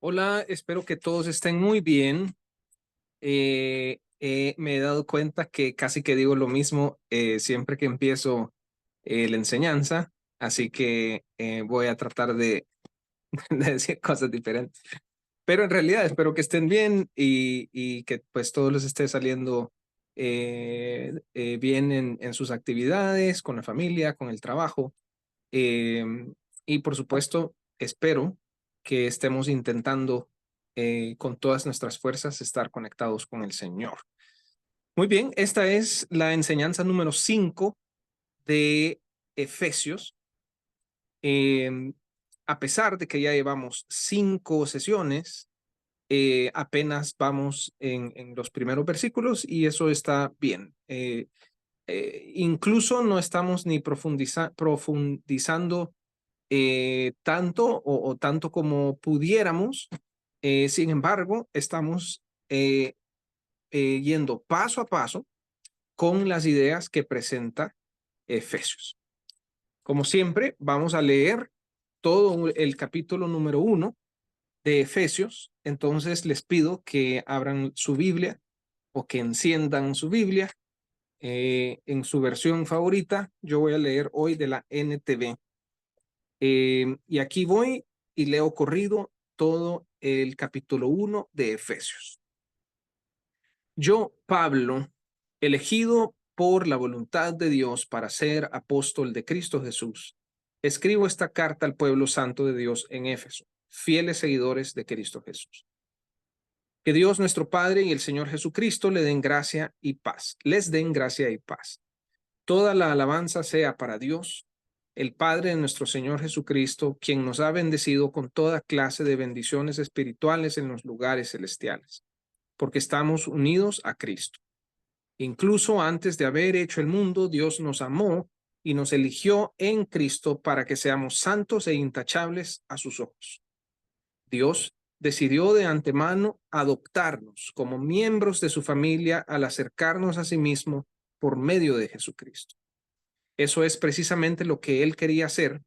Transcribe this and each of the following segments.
Hola, espero que todos estén muy bien. Me he dado cuenta que casi que digo lo mismo siempre que empiezo la enseñanza, así que voy a tratar de, de decir cosas diferentes. Pero en realidad espero que estén bien y que pues todo les esté saliendo bien en sus actividades, con la familia, con el trabajo. Y por supuesto, espero que estemos intentando con todas nuestras fuerzas estar conectados con el Señor. Muy bien, esta es la enseñanza número 5 de Efesios. Eh, a pesar de que ya llevamos 5 sesiones, apenas vamos en los primeros versículos y eso está bien. Incluso no estamos ni profundizando tanto o tanto como pudiéramos. Sin embargo, estamos yendo paso a paso con las ideas que presenta Efesios. Como siempre, vamos a leer todo el capítulo número 1 de Efesios. Entonces les pido que abran su Biblia o que enciendan su Biblia en su versión favorita. Yo voy a leer hoy de la NTV. Y aquí voy y leo corrido todo el capítulo 1 de Efesios. Yo, Pablo, elegido por la voluntad de Dios para ser apóstol de Cristo Jesús, escribo esta carta al pueblo santo de Dios en Éfeso, fieles seguidores de Cristo Jesús. Que Dios nuestro Padre y el Señor Jesucristo le den gracia y paz, les den gracia y paz. Toda la alabanza sea para Dios, el Padre de nuestro Señor Jesucristo, quien nos ha bendecido con toda clase de bendiciones espirituales en los lugares celestiales, porque estamos unidos a Cristo. Incluso antes de haber hecho el mundo, Dios nos amó y nos eligió en Cristo para que seamos santos e intachables a sus ojos. Dios decidió de antemano adoptarnos como miembros de su familia al acercarnos a sí mismo por medio de Jesucristo. Eso es precisamente lo que él quería hacer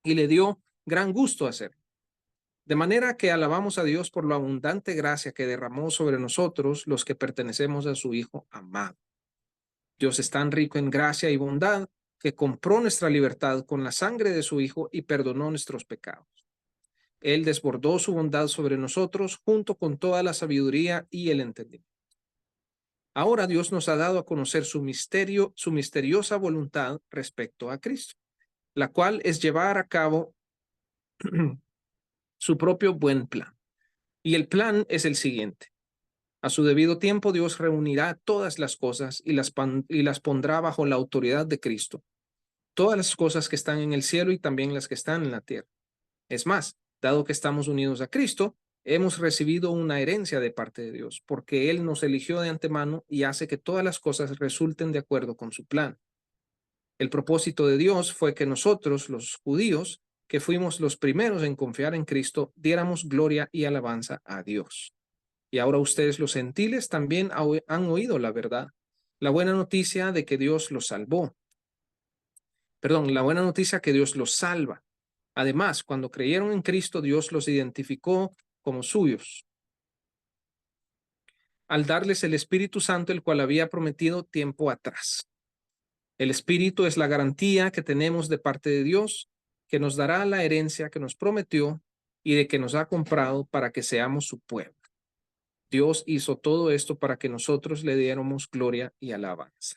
y le dio gran gusto hacer. De manera que alabamos a Dios por la abundante gracia que derramó sobre nosotros los que pertenecemos a su Hijo amado. Dios es tan rico en gracia y bondad que compró nuestra libertad con la sangre de su Hijo y perdonó nuestros pecados. Él desbordó su bondad sobre nosotros junto con toda la sabiduría y el entendimiento. Ahora Dios nos ha dado a conocer su misterio, su misteriosa voluntad respecto a Cristo, la cual es llevar a cabo su propio buen plan. Y el plan es el siguiente. A su debido tiempo Dios reunirá todas las cosas y las pondrá bajo la autoridad de Cristo. Todas las cosas que están en el cielo y también las que están en la tierra. Es más, dado que estamos unidos a Cristo, hemos recibido una herencia de parte de Dios, porque Él nos eligió de antemano y hace que todas las cosas resulten de acuerdo con su plan. El propósito de Dios fue que nosotros, los judíos, que fuimos los primeros en confiar en Cristo, diéramos gloria y alabanza a Dios. Y ahora ustedes, los gentiles, también han oído la verdad, la buena noticia de que Dios los salvó. La buena noticia que Dios los salva. Además, cuando creyeron en Cristo, Dios los identificó como suyos, al darles el Espíritu Santo, el cual había prometido tiempo atrás. El Espíritu es la garantía que tenemos de parte de Dios, que nos dará la herencia que nos prometió y de que nos ha comprado para que seamos su pueblo. Dios hizo todo esto para que nosotros le diéramos gloria y alabanza.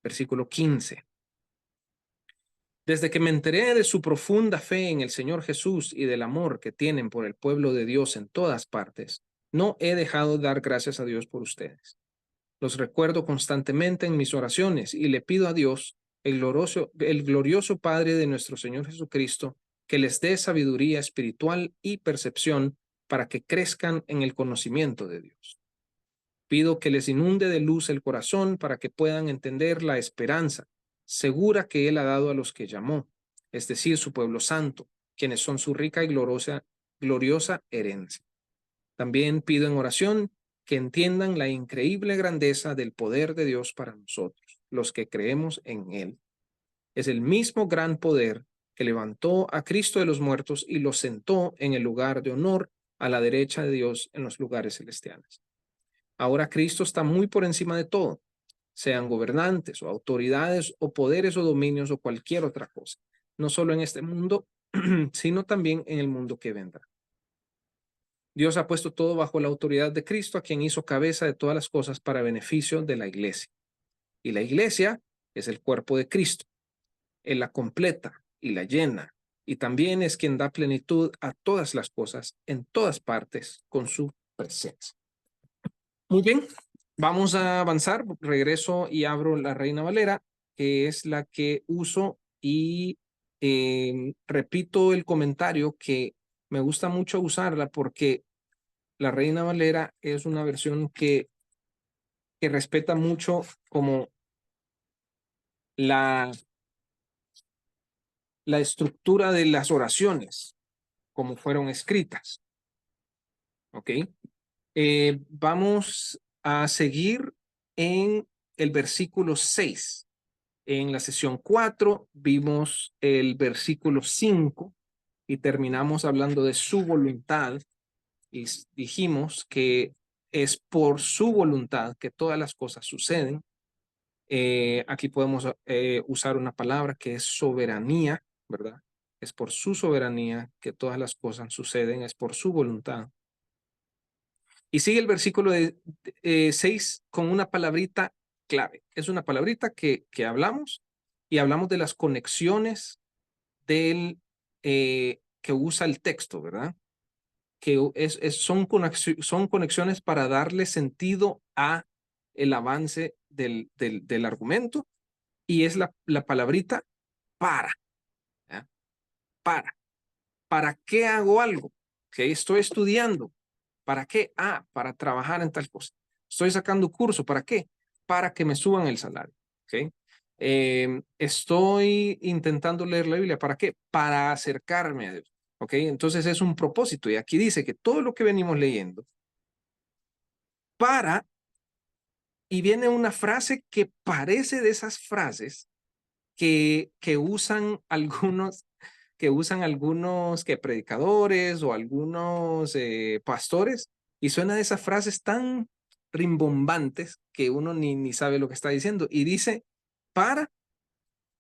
Versículo 15. Desde que me enteré de su profunda fe en el Señor Jesús y del amor que tienen por el pueblo de Dios en todas partes, no he dejado de dar gracias a Dios por ustedes. Los recuerdo constantemente en mis oraciones y le pido a Dios, el glorioso Padre de nuestro Señor Jesucristo, que les dé sabiduría espiritual y percepción para que crezcan en el conocimiento de Dios. Pido que les inunde de luz el corazón para que puedan entender la esperanza segura que Él ha dado a los que llamó, es decir, su pueblo santo, quienes son su rica y gloriosa herencia. También pido en oración que entiendan la increíble grandeza del poder de Dios para nosotros, los que creemos en Él. Es el mismo gran poder que levantó a Cristo de los muertos y lo sentó en el lugar de honor a la derecha de Dios en los lugares celestiales. Ahora Cristo está muy por encima de todo, sean gobernantes o autoridades o poderes o dominios o cualquier otra cosa, no solo en este mundo, sino también en el mundo que vendrá. Dios ha puesto todo bajo la autoridad de Cristo, a quien hizo cabeza de todas las cosas para beneficio de la iglesia. Y la iglesia es el cuerpo de Cristo. Él la completa y la llena, y también es quien da plenitud a todas las cosas en todas partes con su presencia. Muy bien, vamos a avanzar. Regreso y abro la Reina Valera, que es la que uso, y repito el comentario que me gusta mucho usarla porque la Reina Valera es una versión que respeta mucho como la estructura de las oraciones, como fueron escritas. ¿Ok? Vamos a seguir en el versículo 6. En la sesión 4 vimos el versículo 5 y terminamos hablando de su voluntad y dijimos que es por su voluntad que todas las cosas suceden. Aquí podemos usar una palabra que es soberanía, ¿verdad? Es por su soberanía que todas las cosas suceden, es por su voluntad. Y sigue el versículo 6 con una palabrita clave. Es una palabrita que hablamos y hablamos de las conexiones que usa el texto, ¿verdad? Que son conexiones para darle sentido a el avance del argumento, y es la palabrita para. ¿Ya? ¿Para qué hago algo? ¿Qué estoy estudiando? ¿Para qué? Para trabajar en tal cosa. Estoy sacando curso. ¿Para qué? Para que me suban el salario. ¿Okay? Estoy intentando leer la Biblia. ¿Para qué? Para acercarme a Dios. ¿Ok? Entonces es un propósito. Y aquí dice que todo lo que venimos leyendo, y viene una frase que parece de esas frases que usan algunos predicadores o algunos pastores, y suena de esas frases tan rimbombantes que uno ni sabe lo que está diciendo, y dice, para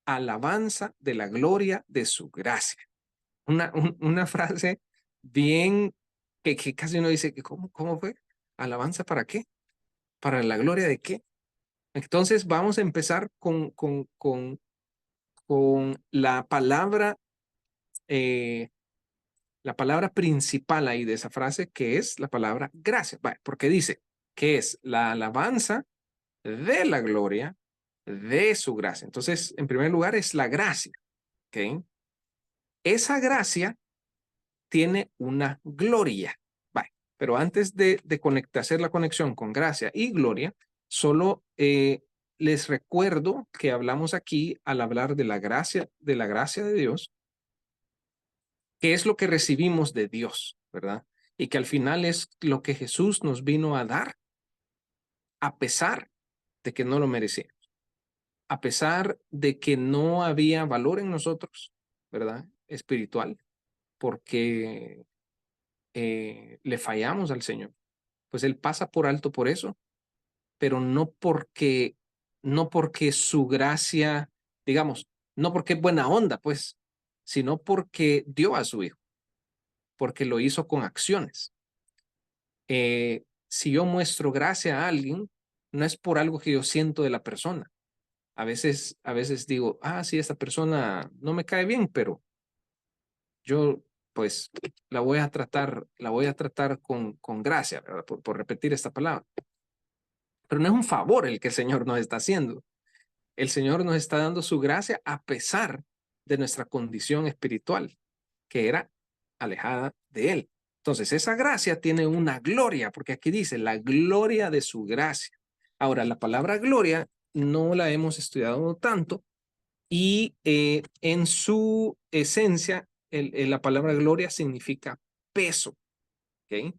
alabanza de la gloria de su gracia. Una frase bien que casi uno dice, ¿cómo fue? ¿Alabanza para qué? ¿Para la gloria de qué? Entonces vamos a empezar con la palabra principal ahí de esa frase, que es la palabra gracia. Porque dice que es la alabanza de la gloria de su gracia. Entonces, en primer lugar, es la gracia. ¿Ok? Esa gracia tiene una gloria. Pero antes de hacer la conexión con gracia y gloria, solo les recuerdo que hablamos aquí, al hablar de la gracia de Dios, que es lo que recibimos de Dios, ¿verdad? Y que al final es lo que Jesús nos vino a dar, a pesar de que no lo merecíamos, a pesar de que no había valor en nosotros, ¿verdad? Espiritual, porque le fallamos al Señor. Pues Él pasa por alto por eso, pero no porque su gracia, digamos, no porque es buena onda, pues, sino porque dio a su Hijo, porque lo hizo con acciones. Si yo muestro gracia a alguien, no es por algo que yo siento de la persona. A veces digo, sí, esta persona no me cae bien, pero yo, pues, la voy a tratar con gracia, ¿verdad? Por repetir esta palabra. Pero no es un favor el que el Señor nos está haciendo. El Señor nos está dando su gracia a pesar de nuestra condición espiritual, que era alejada de Él. Entonces, esa gracia tiene una gloria, porque aquí dice la gloria de su gracia. Ahora, la palabra gloria no la hemos estudiado tanto, y en su esencia, la palabra gloria significa peso. ¿Okay?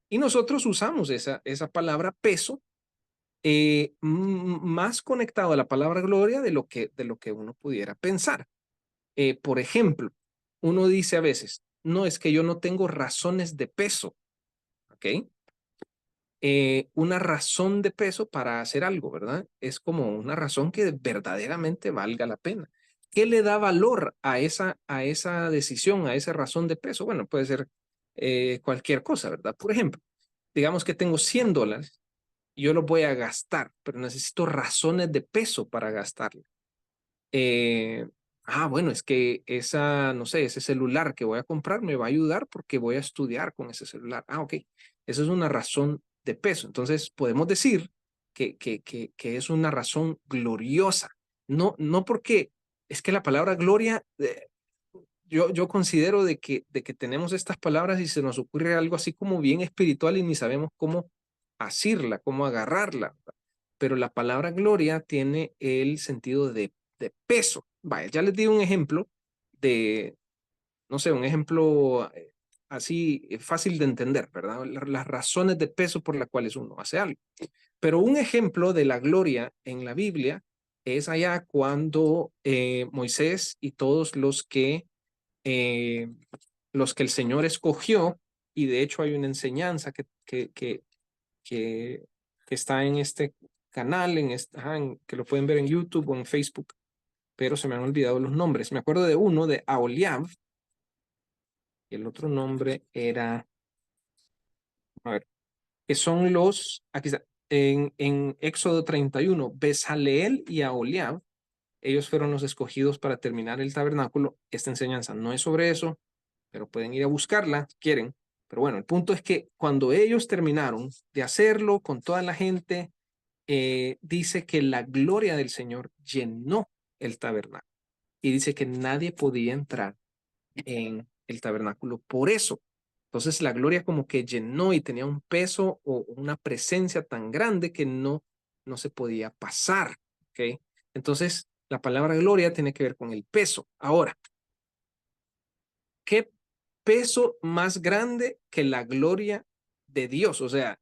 Y nosotros usamos esa palabra peso más conectado a la palabra gloria de lo que uno pudiera pensar. Por ejemplo, uno dice a veces, no, es que yo no tengo razones de peso, ¿ok? Una razón de peso para hacer algo, ¿verdad? Es como una razón que verdaderamente valga la pena. ¿Qué le da valor a esa decisión, a esa razón de peso? Bueno, puede ser cualquier cosa, ¿verdad? Por ejemplo, digamos que tengo $100, yo los voy a gastar, pero necesito razones de peso para gastarlo. Eh, bueno, es que no sé, ese celular que voy a comprar me va a ayudar porque voy a estudiar con ese celular. Ok, eso es una razón de peso. Entonces podemos decir que es una razón gloriosa. No porque es que la palabra gloria, yo considero de que tenemos estas palabras y se nos ocurre algo así como bien espiritual y ni sabemos cómo asirla, cómo agarrarla. Pero la palabra gloria tiene el sentido de peso. Vaya, ya les di un ejemplo de, no sé, un ejemplo así fácil de entender, ¿verdad? Las razones de peso por las cuales uno hace algo. Pero un ejemplo de la gloria en la Biblia es allá cuando Moisés y todos eh, los que el Señor escogió, y de hecho hay una enseñanza que, que está en este canal, que lo pueden ver en YouTube o en Facebook, pero se me han olvidado los nombres. Me acuerdo de uno de Aholiab, y el otro nombre era, a ver, que son aquí está, en Éxodo 31, Bezaleel y Aholiab, ellos fueron los escogidos para terminar el tabernáculo. Esta enseñanza no es sobre eso, pero pueden ir a buscarla si quieren. Pero bueno, el punto es que cuando ellos terminaron de hacerlo con toda la gente, dice que la gloria del Señor llenó el tabernáculo y dice que nadie podía entrar en el tabernáculo por eso. Entonces la gloria como que llenó y tenía un peso o una presencia tan grande que no se podía pasar. ¿Ok? Entonces la palabra gloria tiene que ver con el peso. Ahora, ¿qué peso más grande que la gloria de Dios? O sea,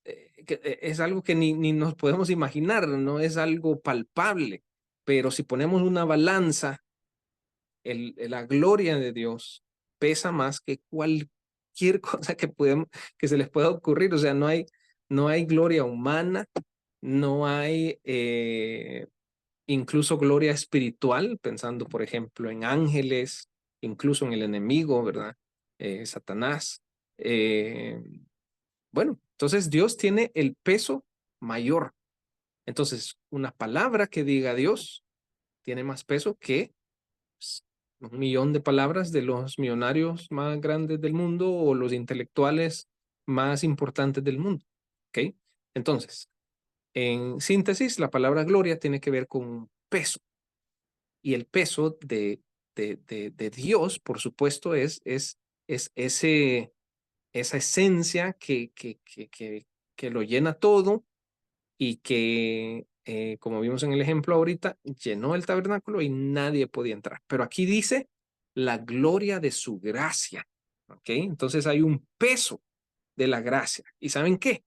es algo que ni nos podemos imaginar, no es algo palpable, pero si ponemos una balanza, la gloria de Dios pesa más que cualquier cosa que se les pueda ocurrir. O sea, no hay gloria humana, no hay incluso gloria espiritual, pensando, por ejemplo, en ángeles, incluso en el enemigo, ¿verdad? Satanás. Eh, bueno, entonces Dios tiene el peso mayor. Entonces, una palabra que diga Dios tiene más peso que pues, 1 millón de palabras de los millonarios más grandes del mundo o los intelectuales más importantes del mundo. ¿Ok? Entonces, en síntesis, la palabra gloria tiene que ver con peso. Y el peso de Dios, por supuesto, es esa esencia que lo llena todo y que, como vimos en el ejemplo ahorita, llenó el tabernáculo y nadie podía entrar. Pero aquí dice la gloria de su gracia. ¿Ok? Entonces hay un peso de la gracia. ¿Y saben qué?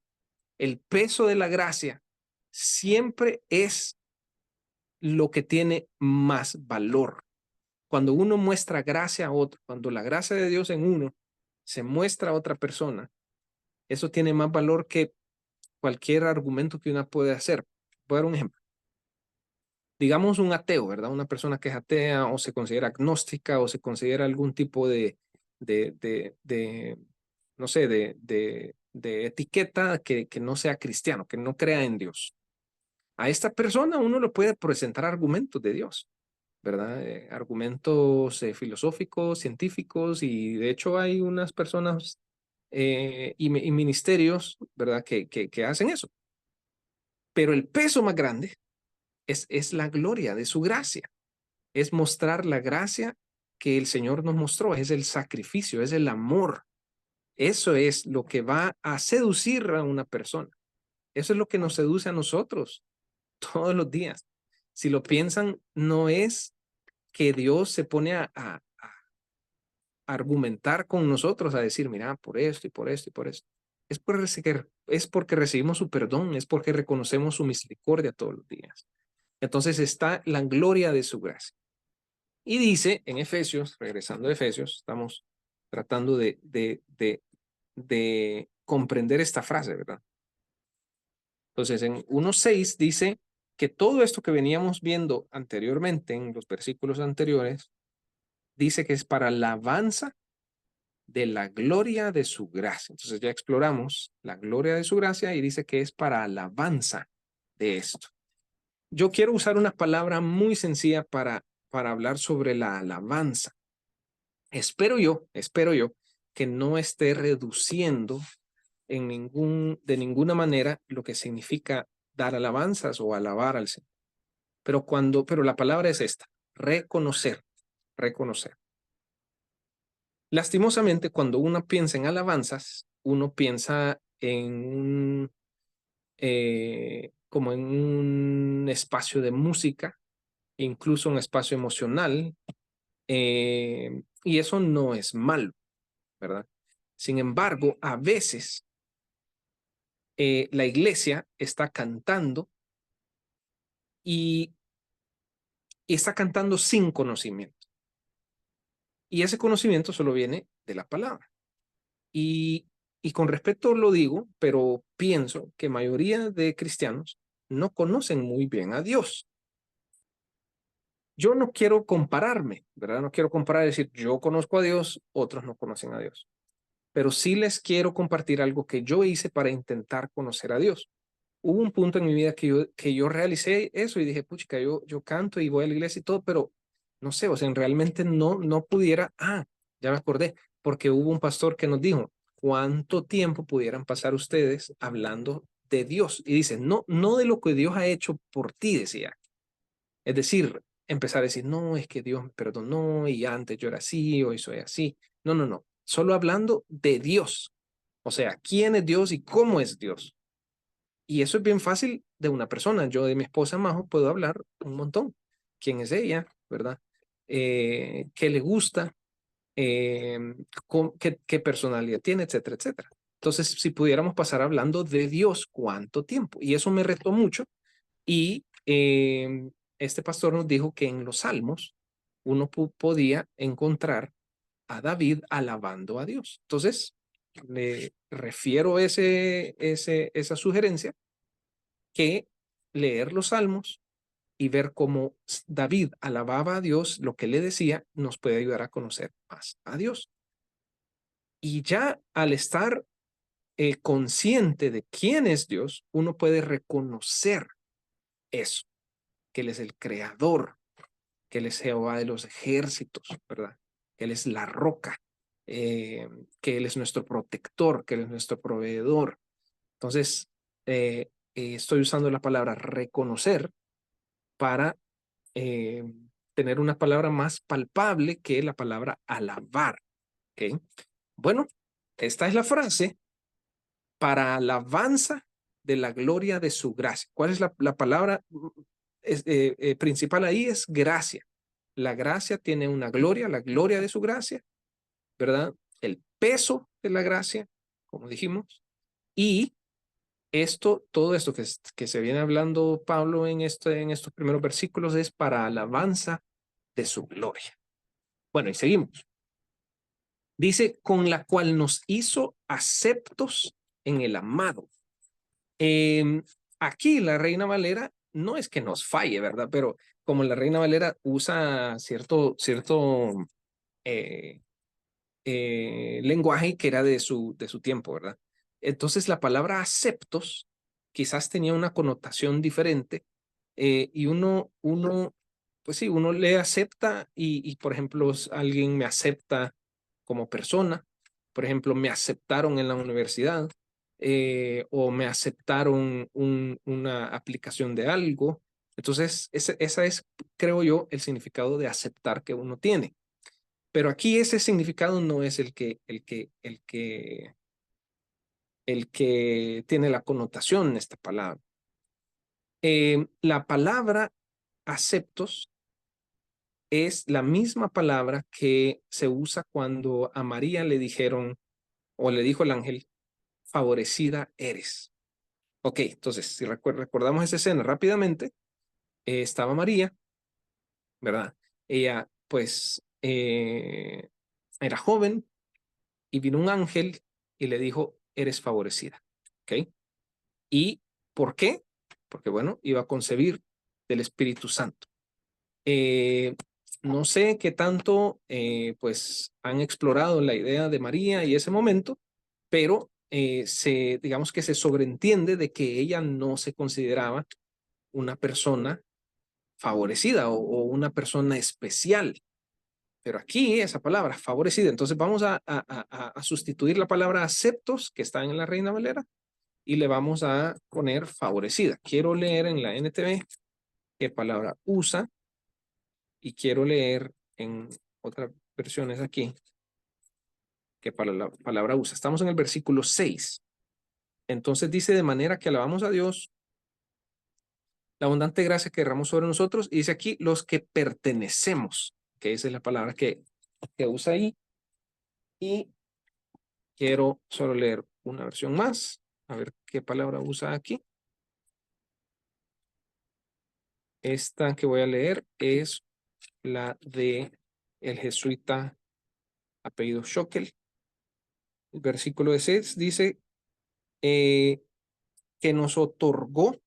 El peso de la gracia siempre es lo que tiene más valor. Cuando uno muestra gracia a otro, cuando la gracia de Dios en uno se muestra a otra persona, eso tiene más valor que cualquier argumento que uno puede hacer. Voy a dar un ejemplo. Digamos un ateo, ¿verdad? Una persona que es atea o se considera agnóstica o se considera algún tipo de no sé, de etiqueta que no sea cristiano, que no crea en Dios. A esta persona uno le puede presentar argumentos de Dios, ¿verdad? Argumentos filosóficos, científicos, y de hecho hay unas personas y ministerios, ¿verdad? Que hacen eso. Pero el peso más grande es la gloria de su gracia, es mostrar la gracia que el Señor nos mostró, es el sacrificio, es el amor. Eso es lo que va a seducir a una persona. Eso es lo que nos seduce a nosotros todos los días. Si lo piensan, no es que Dios se pone a argumentar con nosotros, a decir, mira, por esto y por esto y por esto. Es porque recibimos su perdón, es porque reconocemos su misericordia todos los días. Entonces está la gloria de su gracia. Y dice en Efesios, regresando a Efesios, estamos tratando de comprender esta frase, ¿verdad? Entonces, en 1:6 dice que todo esto que veníamos viendo anteriormente, en los versículos anteriores, dice que es para la alabanza de la gloria de su gracia. Entonces ya exploramos la gloria de su gracia y dice que es para alabanza de esto. Yo quiero usar una palabra muy sencilla para hablar sobre la alabanza. Espero yo que no esté reduciendo de ninguna manera lo que significa dar alabanzas o alabar al Señor. Pero la palabra es esta: reconocer, reconocer. Lastimosamente, cuando uno piensa en alabanzas, uno piensa en como en un espacio de música, incluso un espacio emocional, y eso no es malo, ¿verdad? Sin embargo, a veces la iglesia está cantando y, y está cantando sin conocimiento. Y ese conocimiento solo viene de la palabra. Y, y con respeto lo digo, pero pienso que mayoría de cristianos no conocen muy bien a Dios. Yo no quiero compararme, ¿verdad? No quiero comparar y decir, yo conozco a Dios, otros no conocen a Dios. Pero sí les quiero compartir algo que yo hice para intentar conocer a Dios. Hubo un punto en mi vida que yo realicé eso y dije, puchica, yo canto y voy a la iglesia y todo, pero no sé, o sea, realmente no pudiera, ya me acordé, porque hubo un pastor que nos dijo, ¿cuánto tiempo pudieran pasar ustedes hablando de Dios? Y dice, no de lo que Dios ha hecho por ti, decía. Es decir, empezar a decir, no, es que Dios me perdonó y antes yo era así, hoy soy así. No. Solo hablando de Dios. O sea, quién es Dios y cómo es Dios. Y eso es bien fácil de una persona. Yo de mi esposa Majo puedo hablar un montón. ¿Quién es ella? ¿Verdad? ¿Qué le gusta? Eh, qué personalidad tiene, etcétera, etcétera. Entonces, si pudiéramos pasar hablando de Dios, ¿cuánto tiempo? Y eso me retó mucho. Y este pastor nos dijo que en los Salmos uno podía encontrar a David alabando a Dios. Entonces, le refiero esa sugerencia, que leer los Salmos y ver cómo David alababa a Dios, lo que le decía, nos puede ayudar a conocer más a Dios. Y ya al estar consciente de quién es Dios, uno puede reconocer eso, que Él es el creador, que Él es Jehová de los ejércitos, ¿verdad? Que Él es la roca, que Él es nuestro protector, que Él es nuestro proveedor. Entonces, estoy usando la palabra reconocer para eh, tener una palabra más palpable que la palabra alabar. ¿Okay? Bueno, esta es la frase: para alabanza de la gloria de su gracia. ¿Cuál es la palabra principal ahí? Es gracia. La gracia tiene una gloria, la gloria de su gracia, ¿verdad? El peso de la gracia, como dijimos, y todo esto que se viene hablando Pablo en estos primeros versículos es para alabanza de su gloria. Bueno, y seguimos. Dice, con la cual nos hizo aceptos en el amado. Aquí la Reina Valera no es que nos falle, ¿verdad? Pero como la Reina Valera usa cierto eh, lenguaje que era de su tiempo, ¿verdad? Entonces la palabra aceptos quizás tenía una connotación diferente, y pues sí, uno le acepta y, por ejemplo, alguien me acepta como persona. Por ejemplo, me aceptaron en la universidad, o me aceptaron una aplicación de algo. Entonces, esa es, creo yo, el significado de aceptar que uno tiene. Pero aquí ese significado no es el que tiene la connotación en esta palabra. La palabra aceptos es la misma palabra que se usa cuando a María le dijeron, o le dijo el ángel, favorecida eres. Ok, entonces, si recordamos esa escena rápidamente, estaba María, ¿verdad? Ella pues era joven y vino un ángel y le dijo, eres favorecida. ¿Ok? ¿Y por qué? Porque, bueno, iba a concebir del Espíritu Santo. No sé qué tanto, pues, han explorado la idea de María y ese momento, pero digamos que se sobreentiende de que ella no se consideraba una persona favorecida o una persona especial. Pero aquí esa palabra, favorecida, entonces vamos a sustituir la palabra aceptos, que está en la Reina Valera, y le vamos a poner favorecida. Quiero leer en la NTV qué palabra usa y quiero leer en otras versiones aquí qué palabra usa. Estamos en el versículo 6. Entonces dice, de manera que alabamos a Dios, la abundante gracia que derramó sobre nosotros, y dice aquí, los que pertenecemos, que esa es la palabra que usa ahí. Y quiero solo leer una versión más, a ver qué palabra usa aquí. Esta que voy a leer es la de el jesuita apellido Schockel. El versículo de 6 dice que nos otorgó,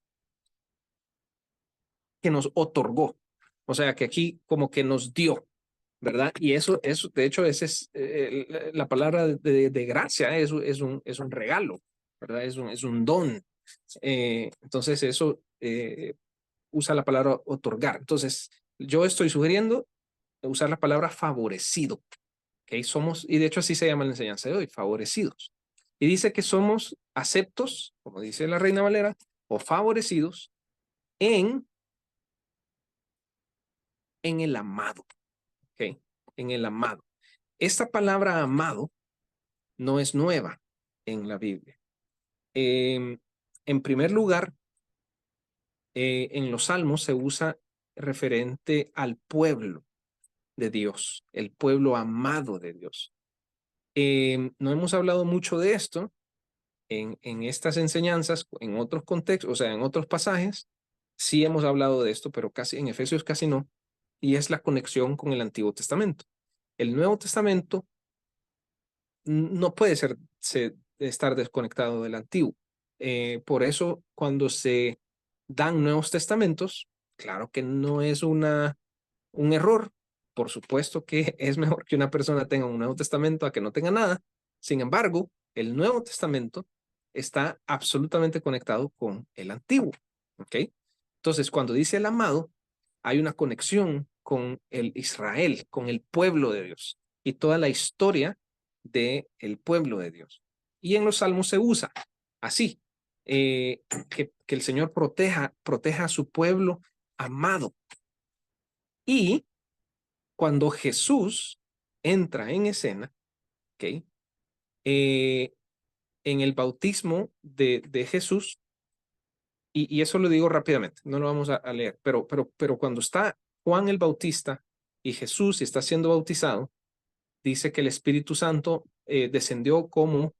o sea que aquí como que nos dio, ¿verdad? Y eso de hecho, esa es la palabra de gracia, es un regalo, ¿verdad? Es un don. Entonces eso usa la palabra otorgar. Entonces yo estoy sugiriendo usar la palabra favorecido. ¿Okay? Somos, y de hecho así se llama la enseñanza de hoy, favorecidos. Y dice que somos aceptos, como dice la Reina Valera, o favorecidos en el amado. ¿Okay? En el amado. Esta palabra amado no es nueva en la Biblia. En primer lugar, en los Salmos se usa referente al pueblo de Dios, el pueblo amado de Dios. No hemos hablado mucho de esto en estas enseñanzas, en otros contextos, o sea, en otros pasajes. Sí hemos hablado de esto, pero casi en Efesios casi no, y es la conexión con el Antiguo Testamento. El Nuevo Testamento no puede estar desconectado del Antiguo. Por eso, cuando se dan Nuevos Testamentos, claro que no es un error. Por supuesto que es mejor que una persona tenga un Nuevo Testamento a que no tenga nada. Sin embargo, el Nuevo Testamento está absolutamente conectado con el Antiguo. ¿Ok? Entonces, cuando dice el amado, hay una conexión con el Israel, con el pueblo de Dios y toda la historia del pueblo de Dios. Y en los Salmos se usa así, que el Señor proteja a su pueblo amado. Y cuando Jesús entra en escena, ¿okay? En el bautismo de Jesús, y eso lo digo rápidamente, no lo vamos a leer, pero cuando está Juan el Bautista y Jesús está siendo bautizado, dice que el Espíritu Santo descendió como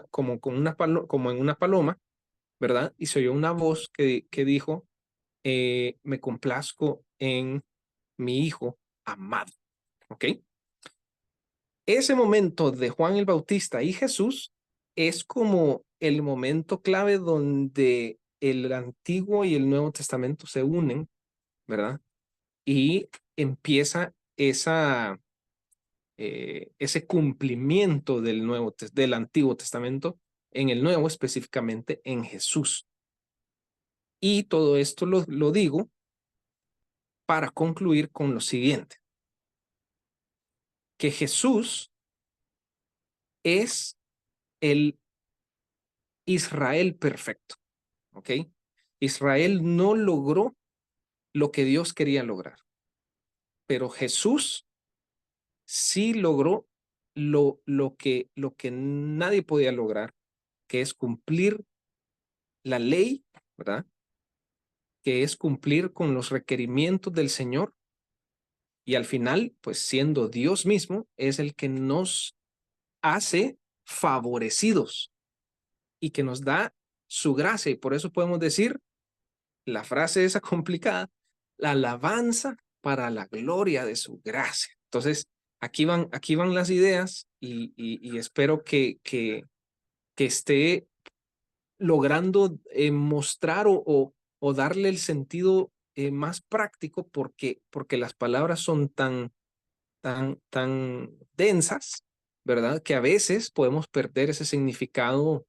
como en una paloma, ¿verdad? Y se oyó una voz que dijo, me complazco en mi Hijo amado. ¿Ok? Ese momento de Juan el Bautista y Jesús es como el momento clave donde el Antiguo y el Nuevo Testamento se unen, ¿verdad? Y empieza ese cumplimiento del Antiguo Testamento en el Nuevo, específicamente en Jesús. Y todo esto lo digo para concluir con lo siguiente, que Jesús es el Israel perfecto, ¿ok? Israel no logró lo que Dios quería lograr, pero Jesús sí logró lo que nadie podía lograr, que es cumplir la ley, ¿verdad? Que es cumplir con los requerimientos del Señor y al final, pues siendo Dios mismo, es el que nos hace favorecidos y que nos da su gracia. Y por eso podemos decir la frase esa complicada, la alabanza para la gloria de su gracia. Entonces, aquí van las ideas y espero que esté logrando mostrar o darle el sentido más práctico porque las palabras son tan densas, ¿verdad? Que a veces podemos perder ese significado,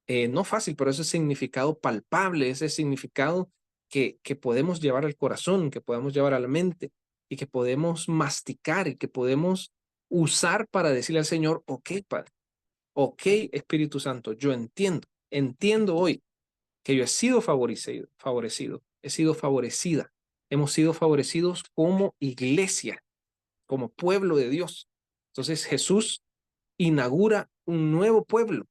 no fácil, pero ese significado palpable, ese significado que podemos llevar al corazón, que podemos llevar a la mente y que podemos masticar y que podemos usar para decirle al Señor, ok, Padre, ok, Espíritu Santo, yo entiendo hoy que yo he sido favorecido, he sido favorecida, hemos sido favorecidos como iglesia, como pueblo de Dios. Entonces Jesús inaugura un nuevo pueblo,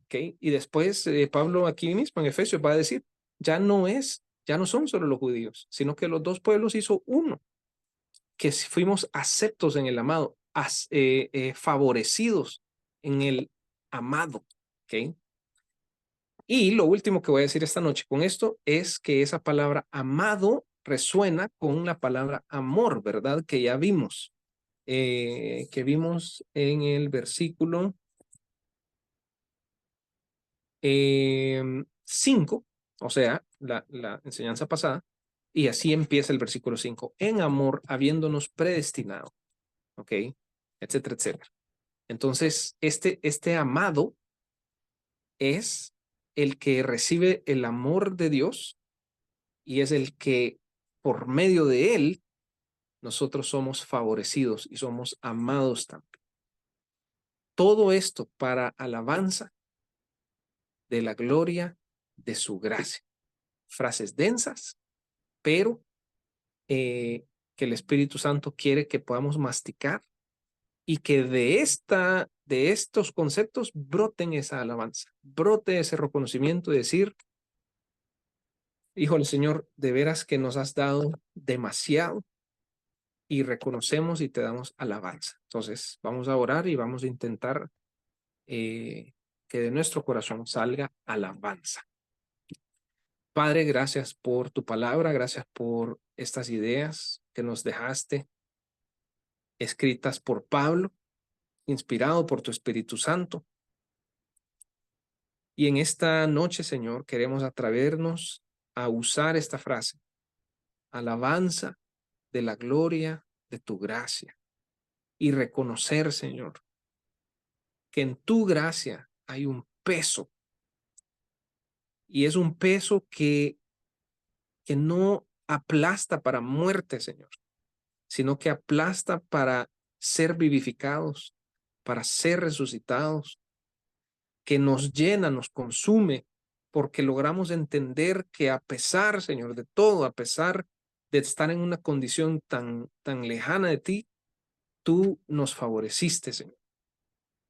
¿ok? Y después Pablo aquí mismo en Efesios va a decir, ya no son solo los judíos, sino que los dos pueblos hizo uno, que fuimos aceptos en el amado, favorecidos en el amado, ¿ok? Y lo último que voy a decir esta noche con esto es que esa palabra amado resuena con la palabra amor, ¿verdad? Que vimos en el versículo 5, o sea, la enseñanza pasada, y así empieza el versículo 5, en amor habiéndonos predestinado, ¿ok? Etcétera, etcétera. Entonces, este amado es el que recibe el amor de Dios y es el que por medio de él nosotros somos favorecidos y somos amados también. Todo esto para alabanza de la gloria de su gracia. Frases densas, pero que el Espíritu Santo quiere que podamos masticar y que de estos conceptos broten esa alabanza, brote ese reconocimiento y decir, híjole Señor, de veras que nos has dado demasiado y reconocemos y te damos alabanza. Entonces vamos a orar y vamos a intentar que de nuestro corazón salga alabanza. Padre, gracias por tu palabra, gracias por estas ideas que nos dejaste, escritas por Pablo, inspirado por tu Espíritu Santo. Y en esta noche, Señor, queremos atrevernos a usar esta frase, alabanza de la gloria de tu gracia, y reconocer, Señor, que en tu gracia hay un peso, y es un peso que no aplasta para muerte, Señor, sino que aplasta para ser vivificados, para ser resucitados, que nos llena, nos consume, porque logramos entender que a pesar, Señor, de todo, a pesar de estar en una condición tan lejana de ti, tú nos favoreciste, Señor.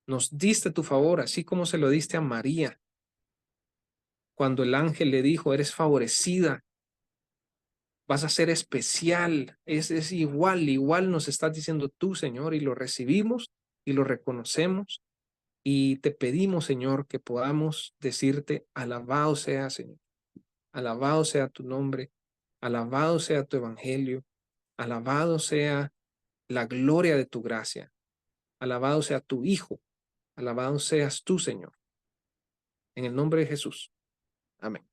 Nos diste tu favor, así como se lo diste a María, cuando el ángel le dijo, eres favorecida, vas a ser especial, es igual nos estás diciendo tú, Señor, y lo recibimos y lo reconocemos y te pedimos, Señor, que podamos decirte, alabado sea, Señor, alabado sea tu nombre, alabado sea tu evangelio, alabado sea la gloria de tu gracia, alabado sea tu Hijo, alabado seas tú, Señor, en el nombre de Jesús. Amén.